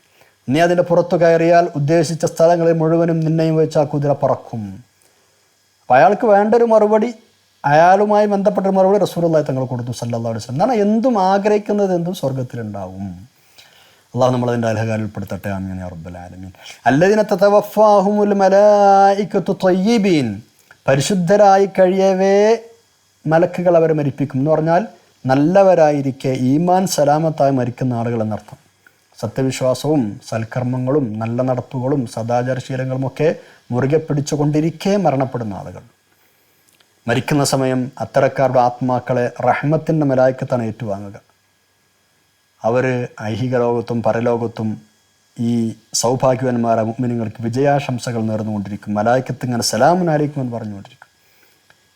നീ അതിൻ്റെ പുറത്തു കയറിയാൽ ഉദ്ദേശിച്ച സ്ഥലങ്ങളിൽ മുഴുവനും നിന്നെയും വെച്ച് ആ കുതിര പറക്കും. അപ്പം അയാൾക്ക് വേണ്ടൊരു മറുപടി, അയാളുമായി ബന്ധപ്പെട്ടൊരു മറുപടി റസൂലുള്ളാഹി തങ്ങൾ കൊടുത്തു സല്ലല്ലാഹു അലൈഹി വസല്ലം. എന്താണ്, എന്തും ആഗ്രഹിക്കുന്നത് എന്തും സ്വർഗത്തിലുണ്ടാവും. അള്ളാഹു നമ്മളതിൻ്റെ അൽഹകാരിൽ ഉൾപ്പെടുത്തട്ടെ. ആമീൻ യാ റബ്ബൽ ആലമീൻ. അല്ലദീന തതവഫാഹുമുൽ മലായികത്തു ത്വയ്യിബീൻ, പരിശുദ്ധരായി കഴിയവേ മലക്കുകൾ അവരെ മരിപ്പിക്കും എന്ന് പറഞ്ഞാൽ നല്ലവരായിരിക്കെ ഈമാൻ സലാമത്തായി മരിക്കുന്ന ആളുകൾ എന്നർത്ഥം. സത്യവിശ്വാസവും സൽക്കർമ്മങ്ങളും നല്ല നടപ്പുകളും സദാചാരശീലങ്ങളുമൊക്കെ മുറുകെ പിടിച്ചുകൊണ്ടിരിക്കെ മരണപ്പെടുന്ന ആളുകൾ. മരിക്കുന്ന സമയം അത്തരക്കാരുടെ ആത്മാക്കളെ റഹ്മത്തിൻ്റെ മലായിക്കത്താണ് ഏറ്റുവാങ്ങുക. അവർ ഐഹിക ലോകത്തും പരലോകത്തും ഈ സൗഭാഗ്യവന്മാരായ മുഅ്മിനീങ്ങൾക്ക് വിജയാശംസകൾ നേർന്നുകൊണ്ടിരിക്കും. മലായിക്കത്ത് ഇങ്ങനെ സലാമുൻ അലൈക്കും എന്ന് പറഞ്ഞുകൊണ്ടിരിക്കും.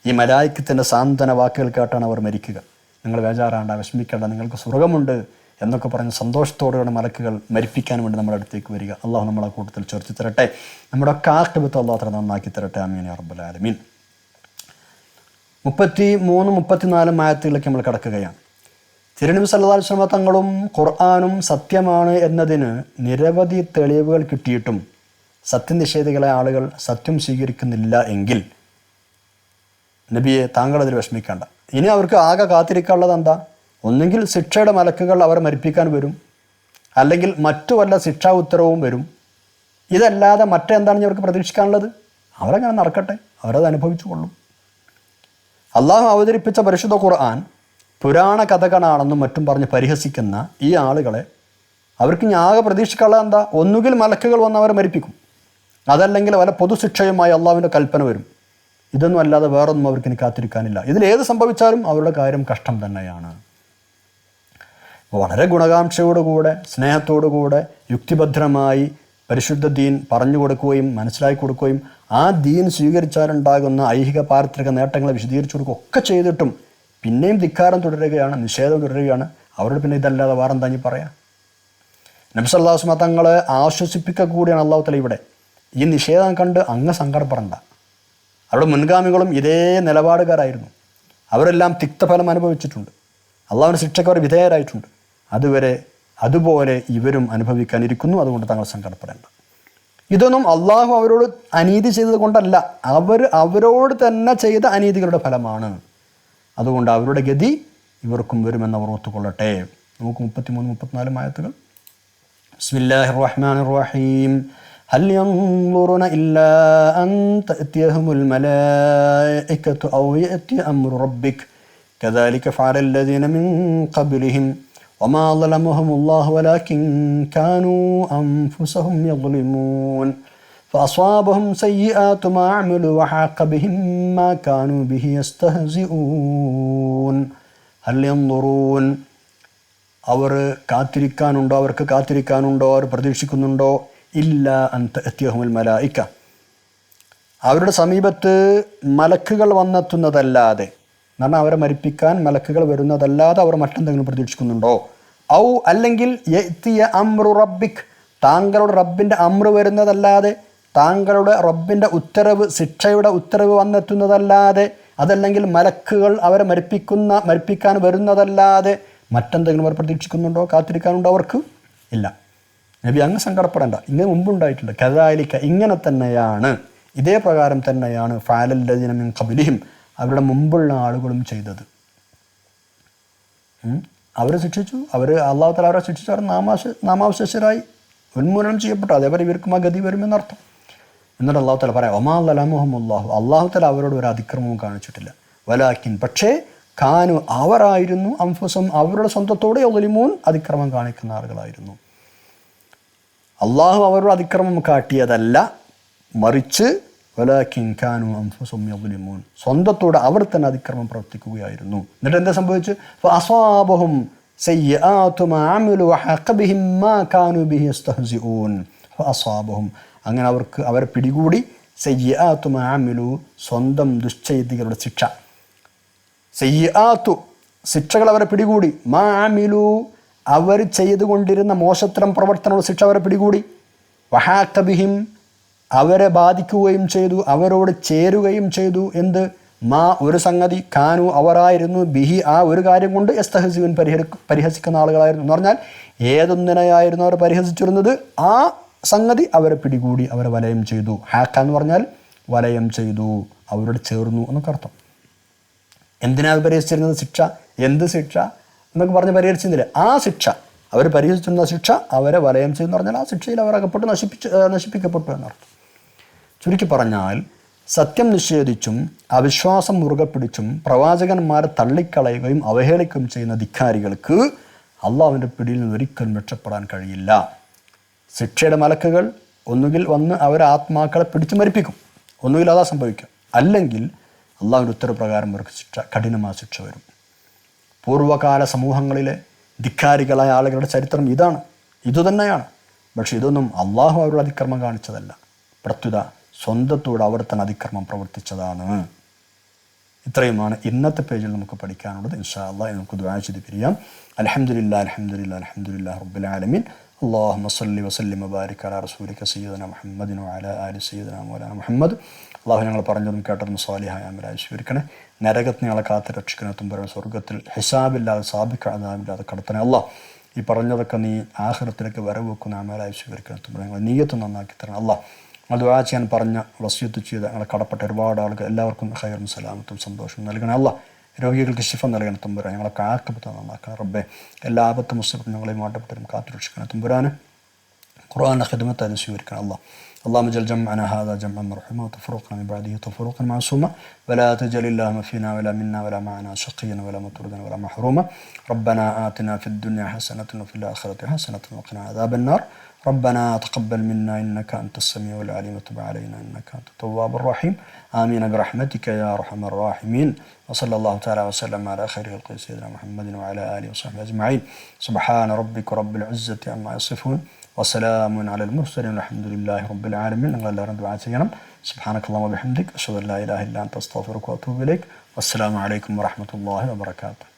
ഈ മലായിക്കത്തിൻ്റെ സാന്ത്വന വാക്കുകൾ കേട്ടാണ് അവർ മരിക്കുക. നിങ്ങൾ ബേജാറാണ്ട, വിഷമിക്കേണ്ട, നിങ്ങൾക്ക് സ്വർഗമുണ്ട് എന്നൊക്കെ പറഞ്ഞ് സന്തോഷത്തോടെയാണ് മലക്കുകൾ മരിപ്പിക്കാൻ വേണ്ടി നമ്മുടെ അടുത്തേക്ക് വരിക. അള്ളാഹു നമ്മളെ കൂട്ടത്തിൽ ചേർത്തി തരട്ടെ. നമ്മുടെ ഒക്കെ ആഖിബത്ത് അള്ളാഹു തആല നന്നാക്കി തരട്ടെ. ആമീൻ യാ റബ്ബൽ ആലമീൻ. 33, 34 ആയത്തുകളിലേക്ക് നമ്മൾ കടക്കുകയാണ്. തിരുനബി സല്ലല്ലാഹു അലൈഹി വസല്ലം തങ്ങളും ഖുർആനും സത്യമാണ് എന്നതിന് നിരവധി തെളിവുകൾ കിട്ടിയിട്ടും സത്യനിഷേധികളെ ആളുകൾ സത്യം സ്വീകരിക്കുന്നില്ല എങ്കിൽ നബിയെ താങ്കൾ അതിൽ വിഷമിക്കേണ്ട. ഇനി അവർക്ക് ആകെ കാത്തിരിക്കാനുള്ളത് എന്താ? ഒന്നുകിൽ ശിക്ഷയുടെ മലക്കുകൾ അവരെ മരിപ്പിക്കാൻ വരും, അല്ലെങ്കിൽ മറ്റു വല്ല ശിക്ഷാ ഉത്തരവും വരും. ഇതല്ലാതെ മറ്റെന്താണ് അവർക്ക് പ്രതീക്ഷിക്കാനുള്ളത്? അവരങ്ങനെ നടക്കട്ടെ, അവരത് അനുഭവിച്ചു കൊള്ളും. അള്ളാഹു അവതരിപ്പിച്ച പരിശുദ്ധ ഖുർആൻ പുരാണ കഥകളാണെന്നും മറ്റും പറഞ്ഞ് പരിഹസിക്കുന്ന ഈ ആളുകളെ അവർക്ക് ഇനി ആകെ പ്രതീക്ഷിക്കാനുള്ളത് എന്താ? ഒന്നുകിൽ മലക്കുകൾ വന്ന് അവരെ മരിപ്പിക്കും, അതല്ലെങ്കിൽ വല്ല പൊതുശിക്ഷയുമായി അള്ളാഹുവിൻ്റെ കൽപ്പന വരും. ഇതൊന്നും അല്ലാതെ വേറൊന്നും അവർക്ക് ഇനി കാത്തിരിക്കാനില്ല. ഇതിലേത് സംഭവിച്ചാലും അവരുടെ കാര്യം കഷ്ടം തന്നെയാണ്. വളരെ ഗുണകാംക്ഷയോടുകൂടെ സ്നേഹത്തോടുകൂടെ യുക്തിഭദ്രമായി പരിശുദ്ധ ദീൻ പറഞ്ഞു കൊടുക്കുകയും മനസ്സിലാക്കി കൊടുക്കുകയും ആ ദീൻ സ്വീകരിച്ചാലുണ്ടാകുന്ന ഐഹിക പാരിത്രിക നേട്ടങ്ങളെ വിശദീകരിച്ചു കൊടുക്കുകയും ഒക്കെ ചെയ്തിട്ടും പിന്നെയും ധിക്കാരം തുടരുകയാണ്, നിഷേധം തുടരുകയാണ്. അവരോട് പിന്നെ ഇതല്ലാതെ വേറെന്താ ഇനി പറയാം? നബി സല്ലല്ലാഹു അലൈഹി വസല്ലം തങ്ങളെ ആശ്വസിപ്പിക്കുക കൂടിയാണ് അള്ളാഹു തആല ഇവിടെ. ഈ നിഷേധം കണ്ട് അങ്ങ് സങ്കടപ്പെടണ്ട. അവരുടെ മുൻഗാമികളും ഇതേ നിലപാടുകാരായിരുന്നു. അവരെല്ലാം തിക്തഫലം അനുഭവിച്ചിട്ടുണ്ട്. അള്ളാഹുവിൻ്റെ ശിക്ഷയ്ക്ക് അവർ വിധേയരായിട്ടുണ്ട്. അതുപോലെ ഇവരും അനുഭവിക്കാനിരിക്കുന്നു. അതുകൊണ്ട് താങ്കൾ സങ്കടപ്പെടേണ്ട. ഇതൊന്നും അള്ളാഹു അവരോട് അനീതി ചെയ്തത് കൊണ്ടല്ല, അവരോട് തന്നെ ചെയ്ത അനീതികളുടെ ഫലമാണ്. അതുകൊണ്ട് അവരുടെ ഗതി ഇവർക്കും വരുമെന്ന് അവർ ഓർത്തുകൊള്ളട്ടെ. നമുക്ക് 33, 34 ആയത്തുകൾ. ബിസ്മില്ലാഹിർ റഹ്മാനിർ റഹീം. ഹൽ യൻദുറുന ഇല്ലാ അൻ തഅതിയഹുൽ മലായികതു ഔ യഅതി അംറു റബ്ബിക കദാലിക ഫഅലല്ലദീന മിൻ ഖബ്ലിഹിം വമാ ളലമഹുമുല്ലാഹു വലാകിൻ കാനൂ അൻഫുസഹും യദ്ലിമൂൻ فأصابهم سيئات ما عملوا وحاق بهم ما كانوا به يستهزئون هل ينظرون അവർ അവർക്ക് കാത്തിരിക്കാനുണ്ടോ, അവർ പ്രതീക്ഷിക്കുന്നുണ്ടോ? ഇല്ല അൻ തഅതിയഹുൽ മലായിക, അവരുടെ സമീപത്ത് മലക്കുകൾ വന്നെത്തുന്നതല്ലാതെ, എന്ന് പറഞ്ഞാൽ അവരെ മരിപ്പിക്കാൻ മലക്കുകൾ വരുന്നതല്ലാതെ അവർ മറ്റെന്തെങ്കിലും പ്രതീക്ഷിക്കുന്നുണ്ടോ? ഔ അല്ലെങ്കിൽ യഅതിയ അംറു റബ്ബിക്, താങ്കളുടെ റബ്ബിൻ്റെ അമ്ര് വരുന്നതല്ലാതെ, താങ്കളുടെ റബ്ബിൻ്റെ ഉത്തരവ്, ശിക്ഷയുടെ ഉത്തരവ് വന്നെത്തുന്നതല്ലാതെ, അതല്ലെങ്കിൽ മലക്കുകൾ അവരെ മരിപ്പിക്കാൻ വരുന്നതല്ലാതെ മറ്റെന്തെങ്കിലും അവർ പ്രതീക്ഷിക്കുന്നുണ്ടോ, കാത്തിരിക്കാനുണ്ടോ? അവർക്ക് ഇല്ല. നബി അങ്ങ് സങ്കടപ്പെടേണ്ട, ഇങ്ങനെ മുമ്പുണ്ടായിട്ടുണ്ട്. കദാലിക, ഇങ്ങനെ തന്നെയാണ്, ഇതേ പ്രകാരം തന്നെയാണ് ഫഅലല്ലദീന മിൻ ഖബ്ലിഹിം, അവരുടെ മുമ്പുള്ള ആളുകളും ചെയ്തത്. അവരെ ശിക്ഷിച്ചു, അള്ളാഹു തആല അവരെ ശിക്ഷിച്ചു, അവർ നാമാവശേഷരായി ഉന്മൂലനം ചെയ്യപ്പെട്ടു. അതേപോലെ ഇവർക്കും ആ ഗതി വരുമെന്നർത്ഥം. എന്നിട്ട് അള്ളാഹു തആല പറയാം, വമാ ളലമഹുമുല്ലാഹു, അള്ളാഹു തആല അവരോട് ഒരു അതിക്രമവും കാണിച്ചിട്ടില്ല. വലാകിൻ, പക്ഷേ കാനു, അവരായിരുന്നു, അൻഫുസഹും, അവരുടെ സ്വന്തത്തോട് യദ്ലിമൂൻ, അതിക്രമം കാണിക്കുന്ന ആളുകളായിരുന്നു. അള്ളാഹു അവരുടെ അതിക്രമം കാട്ടിയതല്ല, മറിച്ച് വലാകിൻ കാനു അൻഫുസഹും യദ്ലിമൂൻ, സ്വന്തത്തോട് അവർ തന്നെ അതിക്രമം പ്രവർത്തിക്കുകയായിരുന്നു. എന്നിട്ട് എന്താ സംഭവിച്ചു? ഫഅസ്വാബഹും സയ്യിആതു മാ അമിലു വഹഖ ബിഹിം മാ കാനൂ ബിഹി യസ്തഹ്സിഊൻ. ഫഅസ്വാബഹും, അങ്ങനെ അവരെ പിടികൂടി, സയ്യിആതു മാ അമിലു, സ്വന്തം ദുശ്ചെയ്തികളുടെ ശിക്ഷ, സയ്യിആതു, ശിക്ഷകൾ അവരെ പിടികൂടി, മാ അമിലു, അവർ ചെയ്തുകൊണ്ടിരുന്ന മോശത്തരം പ്രവർത്തനങ്ങളുടെ ശിക്ഷ അവരെ പിടികൂടി, വഹഖ ബിഹിം, അവരെ ബാധിക്കുകയും ചെയ്തു, അവരോട് ചേരുകയും ചെയ്തു. എന്ത്? മാ, ഒരു സംഗതി, കാനു, അവരായിരുന്നു, ബിഹി, ആ ഒരു കാര്യം കൊണ്ട് യസ്തഹ്സിഊൻ, പരിഹസിക്കുന്ന ആളുകളായിരുന്നു. എന്ന് പറഞ്ഞാൽ ഏതൊന്നിനെയായിരുന്നു അവർ പരിഹസിച്ചിരുന്നത്, ആ സംഗതി അവരെ പിടികൂടി, അവരെ വലയം ചെയ്തു. ഹാക്ക എന്ന് പറഞ്ഞാൽ വലയം ചെയ്തു, അവരോട് ചേർന്നു എന്നൊക്കെ അർത്ഥം. എന്തിനാണ് പരിഹസിച്ചിരുന്നത്? ശിക്ഷ. എന്ത് ശിക്ഷ എന്നൊക്കെ പറഞ്ഞ് പരിഹരിച്ചിരുന്നില്ല. ആ ശിക്ഷ, അവർ പരിഹസിച്ചിരുന്ന ശിക്ഷ അവരെ വലയം ചെയ്യുന്ന പറഞ്ഞാൽ ആ ശിക്ഷയിൽ അവർ അകപ്പെട്ട് നശിപ്പിക്കപ്പെട്ടു എന്നർത്ഥം. ചുരുക്കി പറഞ്ഞാൽ സത്യം നിഷേധിച്ചും അവിശ്വാസം മുറുകെ പിടിച്ചും പ്രവാചകന്മാരെ തള്ളിക്കളയുകയും അവഹേളിക്കുകയും ചെയ്യുന്ന ധിക്കാരികൾക്ക് അള്ളാഹുവിൻ്റെ പിടിയിൽ നിന്ന് ഒരിക്കലും രക്ഷപ്പെടാൻ കഴിയില്ല. ശിക്ഷയുടെ മലക്കുകൾ ഒന്നുകിൽ വന്ന് അവരെ ആത്മാക്കളെ പിടിച്ചു മരിപ്പിക്കും, ഒന്നുകിൽ അതാ സംഭവിക്കും, അല്ലെങ്കിൽ അള്ളാഹുവിൻ്റെ ഉത്തരപ്രകാരം അവർക്ക് കഠിനമായ ശിക്ഷ വരും. പൂർവ്വകാല സമൂഹങ്ങളിലെ ധിക്കാരികളായ ആളുകളുടെ ചരിത്രം ഇതുതന്നെയാണ്. പക്ഷെ ഇതൊന്നും അള്ളാഹു അവരുടെ അതിക്രമം കാണിച്ചതല്ല, പ്രത്യുത സ്വന്തത്തോട് അവർ തന്നെ അതിക്രമം പ്രവർത്തിച്ചതാണ്. ഇത്രയുമാണ് ഇന്നത്തെ പേജിൽ നമുക്ക് പഠിക്കാനുള്ളത്. ഇൻഷാ അല്ലാഹ് നമുക്ക് ദുആ ചെയ്ത് പിരിയാം. അൽഹംദുലില്ലാഹി അൽഹംദുലില്ലാഹി അൽഹംദുലില്ലാഹി റബ്ബിൽ ആലമീൻ. അല്ലാഹുമ്മ സ്വല്ലി വസല്ലിം വബാരിക് അലാ റസൂലിക സയ്യിദനാ മുഹമ്മദിൻ വഅലാ ആലി സയ്യിദനാ മൗലാനാ മുഹമ്മദ്. അള്ളാഹു ഞങ്ങൾ പറഞ്ഞതും കേട്ടതും സ്വാലിഹായ അമലായി സ്വീകരിക്കണേ. നരകത്തിൽ ഞങ്ങളെ കാത്ത് രക്ഷിക്കണേ. തുമ്പരം സ്വർഗ്ഗത്തിൽ ഹിസാബില്ലാതെ സാബിക്ക് അദാബില്ലാതെ കടത്തണേ. അല്ലാഹ് ഈ പറഞ്ഞതൊക്കെ നീ ആഖിറത്തിലേക്ക് വരവെക്കുന്ന അമലായി സ്വീകരിക്കണം. തുമ്പരം ഞങ്ങൾ നീയത്ത് നന്നാക്കി തരണം. അല്ലാഹ് ഞങ്ങൾ ദുആ ചെയ്യാൻ പറഞ്ഞ വസിയത്ത് ചെയ്ത് ഞങ്ങളെ കടപ്പെട്ട ഒരുപാട് ആളുകൾ എല്ലാവർക്കും ഖൈറും സലാമത്തും സന്തോഷവും നൽകണേ. അല്ലാഹ് രോഗികൾക്ക് ശിഫ നൽകണം. തുമ്പുരാൻ ഞങ്ങളൊക്കെ ആക്കപ്പെട്ട് നന്നാക്കണം. റബ്ബെ എല്ലാ ആപത്തും മുസീബത്തും ഞങ്ങളെയും മാറ്റപ്പെട്ടവരും കാത്തു രക്ഷിക്കണം. തുമ്പുരാന് ഖുർആൻ ഖിദ്മത്ത് അത് സ്വീകരിക്കണം. اللهم اجعل جمعنا هذا جمعا مرحوما وتفرقنا من بعده تفرقا معصوما ولا تجعل اللهم فينا ولا منا ولا معنا شقيا ولا مطردا ولا محروما. ربنا آتنا في الدنيا حسنة وفي الآخرة حسنة وقنا عذاب النار. ربنا تقبل منا إنك أنت السميع العليم وتب علينا إنك أنت التواب الرحيم. آمين برحمتك يا أرحم الراحمين. وصلى الله تعالى وسلم على خير خلق سيدنا محمد وعلى آله وصحبه أجمعين. سبحان ربك رب العزة عما يصفون وسلام على المرسلين والحمد لله رب العالمين. ഞങ്ങൾ എല്ലാവരും ദുആ ചെയ്യണം. സുബ്ഹാനക്കല്ലാഹു വബിഹംദിക അഷ്ഹദു അൻ ലാ ഇലാഹ ഇല്ല അൻത അസ്തഗ്ഫിറുക വഅതൂബു ഇലൈക്. വസ്സലാമു അലൈക്കും വറഹ്മത്തുള്ളാഹി വബറകാതുഹു.